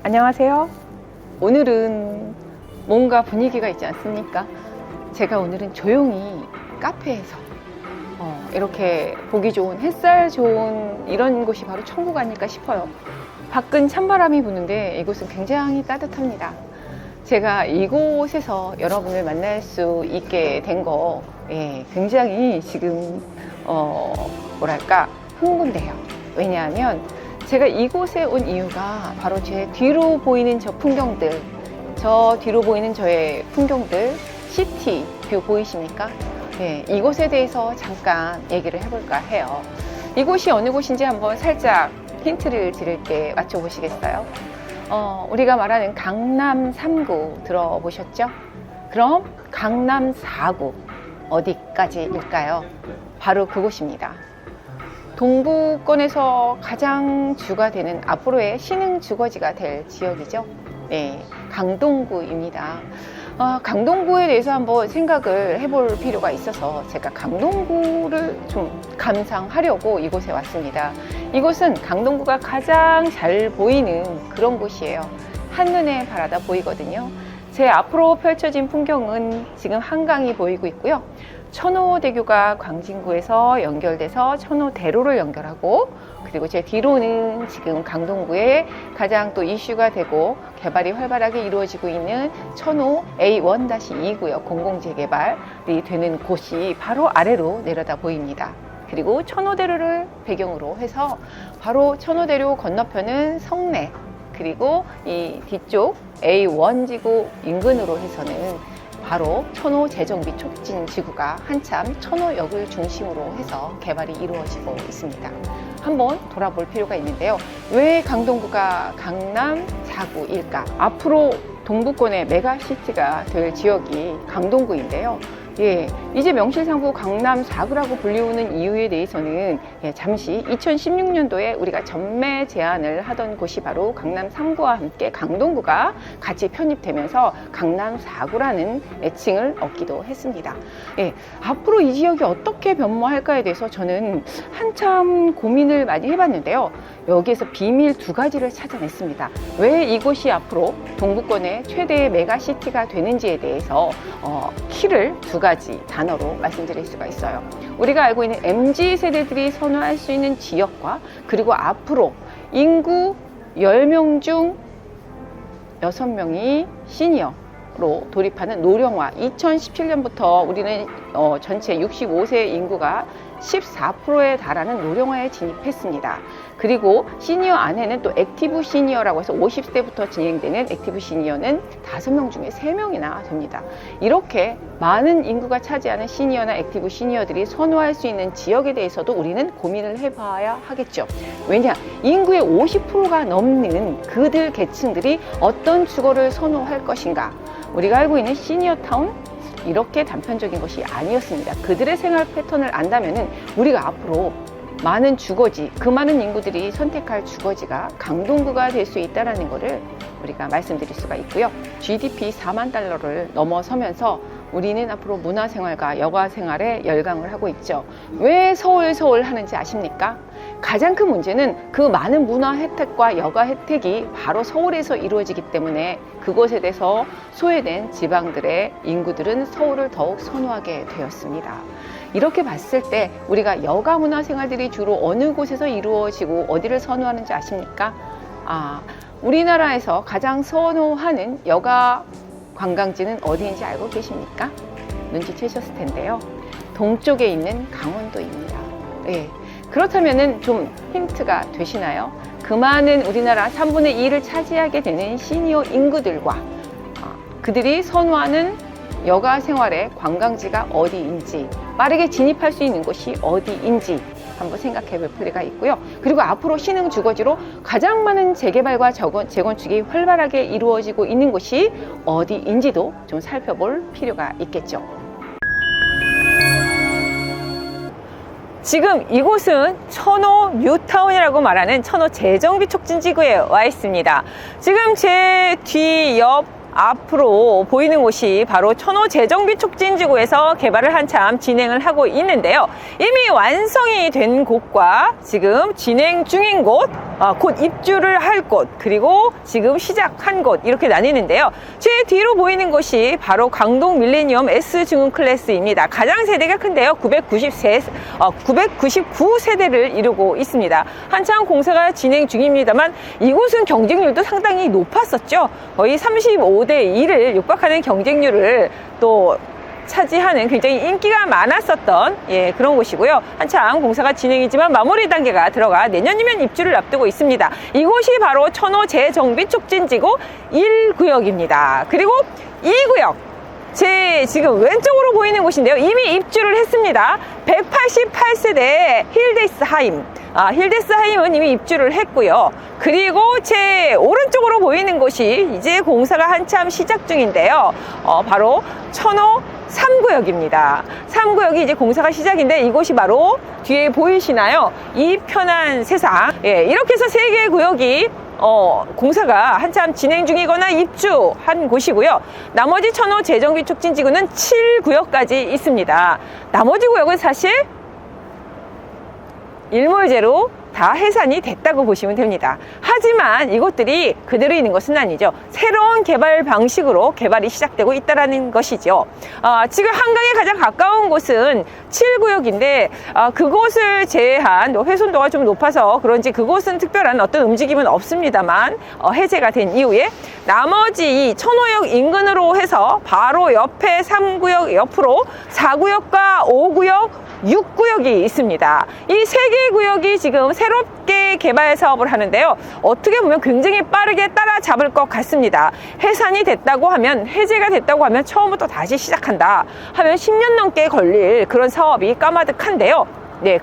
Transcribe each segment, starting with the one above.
안녕하세요. 오늘은 뭔가 분위기가 있지 않습니까? 제가 오늘은 조용히 카페에서 이렇게 보기 좋은, 햇살 좋은 이런 곳이 바로 천국 아닐까 싶어요. 밖은 찬바람이 부는데 이곳은 굉장히 따뜻합니다. 제가 이곳에서 여러분을 만날 수 있게 된 거 굉장히 지금 뭐랄까 흥분돼요. 왜냐하면 제가 이곳에 온 이유가 바로 제 뒤로 보이는 저 풍경들, 저 뒤로 보이는 저의 풍경들, 시티 뷰 보이십니까? 이곳에 대해서 잠깐 얘기를 해볼까 해요. 이곳이 어느 곳인지 한번 살짝 힌트를 드릴 때 맞춰보시겠어요? 우리가 말하는 강남 3구 들어보셨죠? 그럼 강남 4구 어디까지일까요? 바로 그곳입니다. 동부권에서 가장 주가 되는 앞으로의 신흥 주거지가 될 지역이죠. 강동구입니다. 강동구에 대해서 한번 생각을 해볼 필요가 있어서 제가 강동구를 좀 감상하려고 이곳에 왔습니다. 이곳은 강동구가 가장 잘 보이는 그런 곳이에요. 한눈에 바라다 보이거든요. 제 앞으로 펼쳐진 풍경은 지금 한강이 보이고 있고요. 천호대교가 광진구에서 연결돼서 천호대로를 연결하고, 그리고 제 뒤로는 지금 강동구에 가장 또 이슈가 되고 개발이 활발하게 이루어지고 있는 천호 A1-2구역 공공재개발이 되는 곳이 바로 아래로 내려다 보입니다. 그리고 천호대로를 배경으로 해서 바로 천호대로 건너편은 성내, 그리고 이 뒤쪽 A1지구 인근으로 해서는 바로 천호 재정비 촉진 지구가 한참 천호역을 중심으로 해서 개발이 이루어지고 있습니다. 한번 돌아볼 필요가 있는데요. 왜 강동구가 강남 4구일까? 앞으로 동부권의 메가시티가 될 지역이 강동구인데요. 이제 명실상부 강남 4구라고 불리우는 이유에 대해서는 잠시 2016년도에 우리가 전매 제안을 하던 곳이 바로 강남 3구와 함께 강동구가 같이 편입되면서 강남 4구라는 애칭을 얻기도 했습니다. 앞으로 이 지역이 어떻게 변모할까에 대해서 저는 한참 고민을 많이 해봤는데요. 여기에서 비밀 2가지를 찾아냈습니다. 왜 이곳이 앞으로 동부권의 최대의 메가시티가 되는지에 대해서 키를 2가지 단어로 말씀드릴 수가 있어요. 우리가 알고 있는 MZ세대들이 선호할 수 있는 지역과, 그리고 앞으로 인구 10명 중 6명이 시니어로 돌입하는 노령화. 2017년부터 우리는 전체 65세 인구가 14%에 달하는 노령화에 진입했습니다. 그리고 시니어 안에는 또 액티브 시니어라고 해서 50세부터 진행되는 액티브 시니어는 5명 중에 3명이나 됩니다. 이렇게 많은 인구가 차지하는 시니어나 액티브 시니어들이 선호할 수 있는 지역에 대해서도 우리는 고민을 해봐야 하겠죠. 왜냐? 인구의 50%가 넘는 그들 계층들이 어떤 주거를 선호할 것인가? 우리가 알고 있는 시니어타운, 이렇게 단편적인 것이 아니었습니다. 그들의 생활 패턴을 안다면은 우리가 앞으로 많은 주거지, 그 많은 인구들이 선택할 주거지가 강동구가 될 수 있다는 것을 우리가 말씀드릴 수가 있고요. GDP 4만 달러를 넘어서면서 우리는 앞으로 문화생활과 여가생활에 열광을 하고 있죠. 왜 서울 하는지 아십니까? 가장 큰 문제는 그 많은 문화 혜택과 여가 혜택이 바로 서울에서 이루어지기 때문에 그곳에 대해서 소외된 지방들의 인구들은 서울을 더욱 선호하게 되었습니다. 이렇게 봤을 때 우리가 여가 문화 생활들이 주로 어느 곳에서 이루어지고 어디를 선호하는지 아십니까? 우리나라에서 가장 선호하는 여가 관광지는 어디인지 알고 계십니까? 눈치채셨을 텐데요. 동쪽에 있는 강원도입니다. 그렇다면은 좀 힌트가 되시나요? 그 많은 우리나라 3분의 2를 차지하게 되는 시니어 인구들과 그들이 선호하는 여가 생활의 관광지가 어디인지, 빠르게 진입할 수 있는 곳이 어디인지 한번 생각해 볼 필요가 있고요. 그리고 앞으로 신흥 주거지로 가장 많은 재개발과 재건축이 활발하게 이루어지고 있는 곳이 어디인지도 좀 살펴볼 필요가 있겠죠. 지금 이곳은 천호 뉴타운이라고 말하는 천호 재정비 촉진지구에 와 있습니다. 지금 제 뒤 옆 앞으로 보이는 곳이 바로 천호 재정비 촉진지구에서 개발을 한참 진행을 하고 있는데요. 이미 완성이 된 곳과 지금 진행 중인 곳, 곧 입주를 할 곳, 그리고 지금 시작한 곳, 이렇게 나뉘는데요. 제 뒤로 보이는 곳이 바로 강동 밀레니엄 S중흥 클래스입니다. 가장 세대가 큰데요. 999세대를 이루고 있습니다. 한창 공사가 진행 중입니다만 이곳은 경쟁률도 상당히 높았었죠. 거의 35대 1을 육박하는 경쟁률을 또 차지하는 굉장히 인기가 많았었던 그런 곳이고요. 한창 공사가 진행이지만 마무리 단계가 들어가 내년이면 입주를 앞두고 있습니다. 이곳이 바로 천호 재정비 촉진지구 1구역입니다. 그리고 2구역, 제 지금 왼쪽으로 보이는 곳인데요. 이미 입주를 했습니다. 188세대 힐데스하임. 힐데스하임은 이미 입주를 했고요. 그리고 제 오른쪽으로 보이는 곳이 이제 공사가 한참 시작 중인데요. 바로 천호 3구역입니다. 3구역이 이제 공사가 시작인데 이곳이 바로 뒤에 보이시나요? 이 편한 세상. 이렇게 해서 3개의 구역이 공사가 한참 진행 중이거나 입주한 곳이고요. 나머지 천호 재정비 촉진지구는 7구역까지 있습니다. 나머지 구역은 사실 일몰제로 다 해산이 됐다고 보시면 됩니다. 하지만 이곳들이 그대로 있는 것은 아니죠. 새로운 개발 방식으로 개발이 시작되고 있다는 것이죠. 지금 한강에 가장 가까운 곳은 7구역인데 그곳을 제외한 훼손도가 좀 높아서 그런지 그곳은 특별한 어떤 움직임은 없습니다만 해제가 된 이후에 나머지 이 천호역 인근으로 해서 바로 옆에 3구역 옆으로 4구역과 5구역 6구역이 있습니다. 이 3개의 구역이 지금 새롭게 개발 사업을 하는데요. 어떻게 보면 굉장히 빠르게 따라잡을 것 같습니다. 해산이 됐다고 하면, 해제가 됐다고 하면 처음부터 다시 시작한다 하면 10년 넘게 걸릴 그런 사업이 까마득한데요.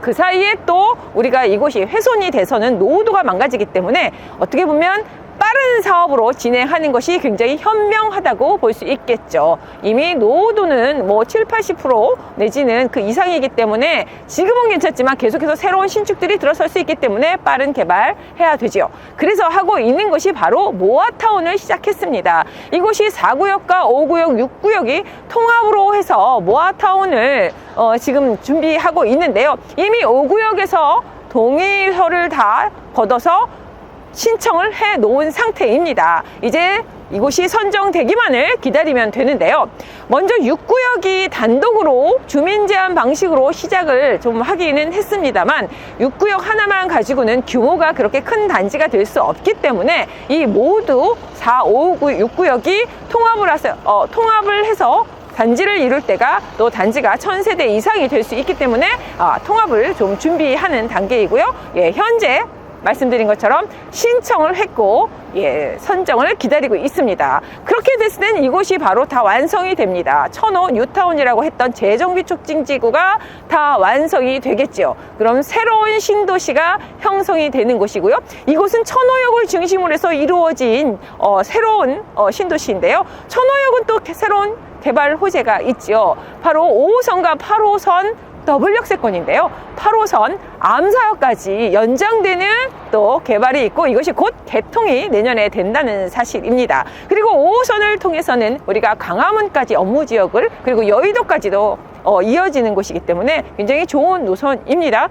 그 사이에 또 우리가 이곳이 훼손이 돼서는 노후도가 망가지기 때문에 어떻게 보면 빠른 사업으로 진행하는 것이 굉장히 현명하다고 볼 수 있겠죠. 이미 노후도는 뭐 7, 80% 내지는 그 이상이기 때문에 지금은 괜찮지만 계속해서 새로운 신축들이 들어설 수 있기 때문에 빠른 개발해야 되죠. 그래서 하고 있는 것이 바로 모아타운을 시작했습니다. 이곳이 4구역과 5구역, 6구역이 통합으로 해서 모아타운을 지금 준비하고 있는데요. 이미 5구역에서 동의서를 다 걷어서 신청을 해 놓은 상태입니다. 이제 이곳이 선정되기만을 기다리면 되는데요. 먼저 6구역이 단독으로 주민 제한 방식으로 시작을 좀 하기는 했습니다만 6구역 하나만 가지고는 규모가 그렇게 큰 단지가 될 수 없기 때문에 이 모두 4, 5, 6구역이 통합을 해서 단지를 이룰 때가 또 단지가 1000세대 이상이 될 수 있기 때문에 통합을 좀 준비하는 단계이고요. 현재 말씀드린 것처럼 신청을 했고 선정을 기다리고 있습니다. 그렇게 됐을 때는 이곳이 바로 다 완성이 됩니다. 천호 뉴타운이라고 했던 재정비 촉진지구가 다 완성이 되겠죠. 그럼 새로운 신도시가 형성이 되는 곳이고요. 이곳은 천호역을 중심으로 해서 이루어진 새로운 신도시인데요. 천호역은 또 새로운 개발 호재가 있죠. 바로 5호선과 8호선 더블 역세권인데요. 8호선 암사역까지 연장되는 또 개발이 있고 이것이 곧 개통이 내년에 된다는 사실입니다. 그리고 5호선을 통해서는 우리가 광화문까지 업무지역을 그리고 여의도까지도 이어지는 곳이기 때문에 굉장히 좋은 노선입니다.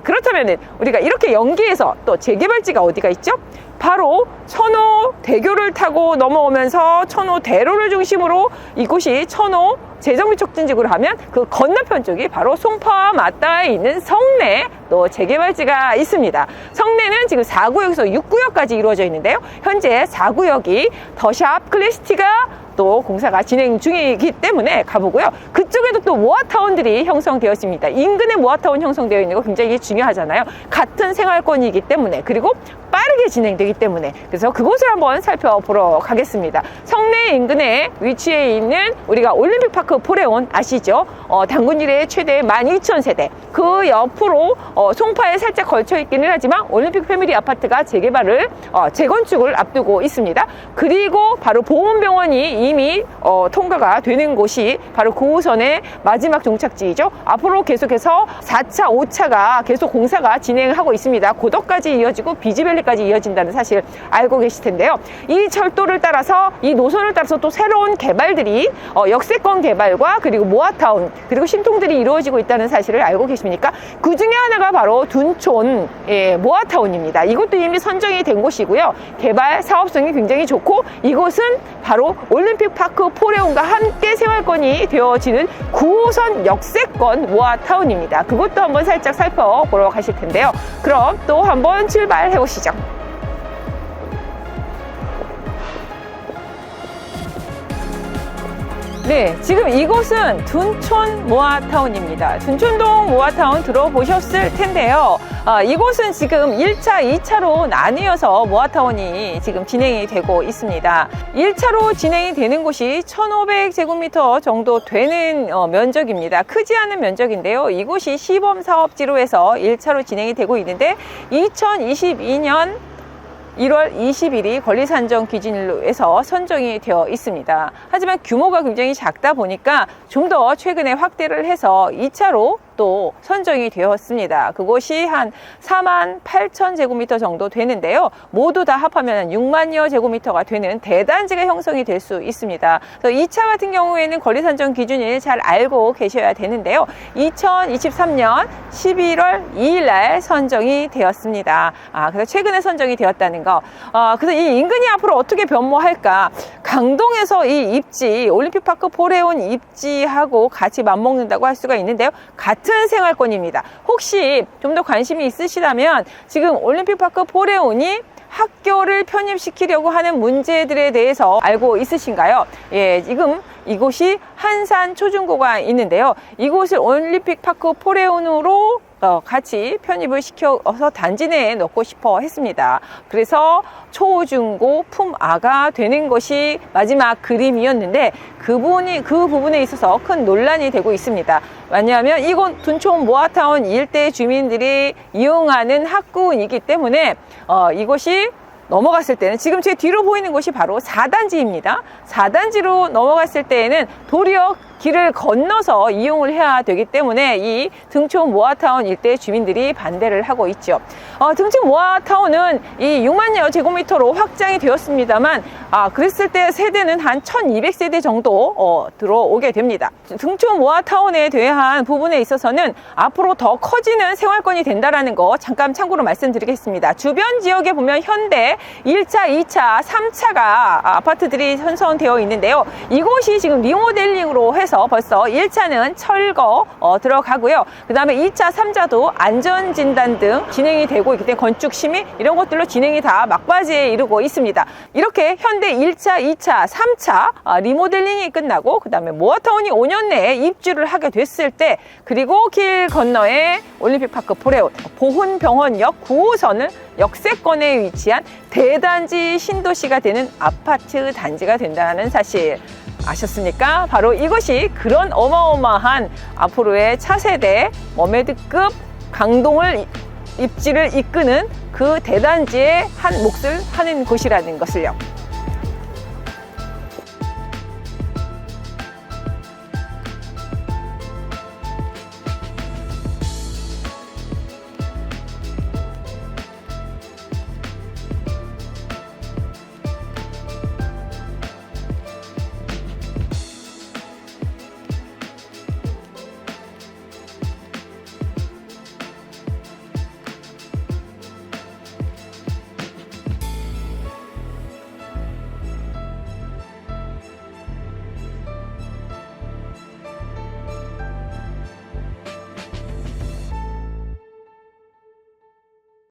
그렇다면 우리가 이렇게 연계해서 또 재개발지가 어디가 있죠? 바로 천호대교를 타고 넘어오면서 천호대로를 중심으로 이곳이 천호 재정비 촉진지구를 하면 그 건너편 쪽이 바로 송파와 맞닿아 있는 성내 또 재개발지가 있습니다. 성내는 지금 4구역에서 6구역까지 이루어져 있는데요. 현재 4구역이 더샵 클래시티가 또 공사가 진행 중이기 때문에 가보고요. 그쪽에도 또 모아타운들이 형성되었습니다. 인근에 모아타운 형성되어 있는 거 굉장히 중요하잖아요. 같은 생활권이기 때문에 그리고 빠르게 진행되기 때문에 그래서 그곳을 한번 살펴보러 가겠습니다. 성내 인근에 위치해 있는 우리가 올림픽파크 포레온 아시죠? 단군일의 최대 12,000세대 그 옆으로 송파에 살짝 걸쳐 있기는 하지만 올림픽 패밀리 아파트가 재개발을 재건축을 앞두고 있습니다. 그리고 바로 보훈병원이 이미 통과가 되는 곳이 바로 9호선의 마지막 종착지이죠. 앞으로 계속해서 4차, 5차가 계속 공사가 진행하고 있습니다. 고덕까지 이어지고 비즈밸리까지 이어진다는 사실 알고 계실 텐데요. 이 철도를 따라서, 이 노선을 따라서 또 새로운 개발들이 역세권 개발과 그리고 모아타운 그리고 신통들이 이루어지고 있다는 사실을 알고 계십니까? 그 중에 하나가 바로 둔촌 모아타운입니다. 이것도 이미 선정이 된 곳이고요. 개발 사업성이 굉장히 좋고, 이곳은 바로 올림픽파크 포레온과 함께 생활권이 되어지는 9호선 역세권 모아타운입니다. 그것도 한번 살짝 살펴보러 가실 텐데요. 그럼 또 한번 출발해 보시죠. 네, 지금 이곳은 둔촌 모아타운입니다. 둔촌동 모아타운 들어보셨을 텐데요. 이곳은 지금 1차, 2차로 나뉘어서 모아타운이 지금 진행이 되고 있습니다. 1차로 진행이 되는 곳이 1,500제곱미터 정도 되는 면적입니다. 크지 않은 면적인데요. 이곳이 시범사업지로 해서 1차로 진행이 되고 있는데 2022년 1월 20일이 권리산정 기준일로 해서 선정이 되어 있습니다. 하지만 규모가 굉장히 작다 보니까 좀 더 최근에 확대를 해서 2차로 또 선정이 되었습니다. 그곳이 한 48,000제곱미터 정도 되는데요. 모두 다 합하면 6만여 제곱미터가 되는 대단지가 형성이 될 수 있습니다. 그래서 2차 같은 경우에는 권리산정 기준일 잘 알고 계셔야 되는데요. 2023년 11월 2일 날 선정이 되었습니다. 그래서 최근에 선정이 되었다는 거. 그래서 이 인근이 앞으로 어떻게 변모할까? 강동에서 이 입지, 올림픽파크 포레온 입지하고 같이 맞먹는다고 할 수가 있는데요. 같은 생활권입니다. 혹시 좀 더 관심이 있으시다면 지금 올림픽파크 포레온이 학교를 편입시키려고 하는 문제들에 대해서 알고 있으신가요? 예, 지금 이곳이 한산 초중고가 있는데요. 이곳을 올림픽파크 포레온으로 같이 편입을 시켜서 단지 내에 넣고 싶어 했습니다. 그래서 초, 중, 고, 품아가 되는 것이 마지막 그림이었는데 그 부분에 있어서 큰 논란이 되고 있습니다. 왜냐하면 이곳 둔촌 모아타운 일대 주민들이 이용하는 학군이기 때문에 이것이 넘어갔을 때는 지금 제 뒤로 보이는 곳이 바로 4단지입니다. 4단지로 넘어갔을 때에는 도리어 길을 건너서 이용을 해야 되기 때문에 이 등촌 모아타운 일대 주민들이 반대를 하고 있죠. 등촌 모아타운은 이 6만여 제곱미터로 확장이 되었습니다만 그랬을 때 세대는 한 1200세대 정도 들어오게 됩니다. 등촌 모아타운에 대한 부분에 있어서는 앞으로 더 커지는 생활권이 된다라는 거 잠깐 참고로 말씀드리겠습니다. 주변 지역에 보면 현대 1차, 2차, 3차가 아파트들이 형성되어 있는데요. 이곳이 지금 리모델링으로 해서 벌써 1차는 철거 들어가고요. 그 다음에 2차, 3차도 안전진단 등 진행이 되고 있기 때문에 건축 심의 이런 것들로 진행이 다 막바지에 이르고 있습니다. 이렇게 현대 1차, 2차, 3차 리모델링이 끝나고 그 다음에 모아타운이 5년 내에 입주를 하게 됐을 때 그리고 길 건너에 올림픽파크 포레온, 보훈병원역 9호선을 역세권에 위치한 대단지 신도시가 되는 아파트 단지가 된다는 사실 아셨습니까? 바로 이것이 그런 어마어마한 앞으로의 차세대 머메드급 강동을 입지를 이끄는 그 대단지의 한 몫을 하는 곳이라는 것을요.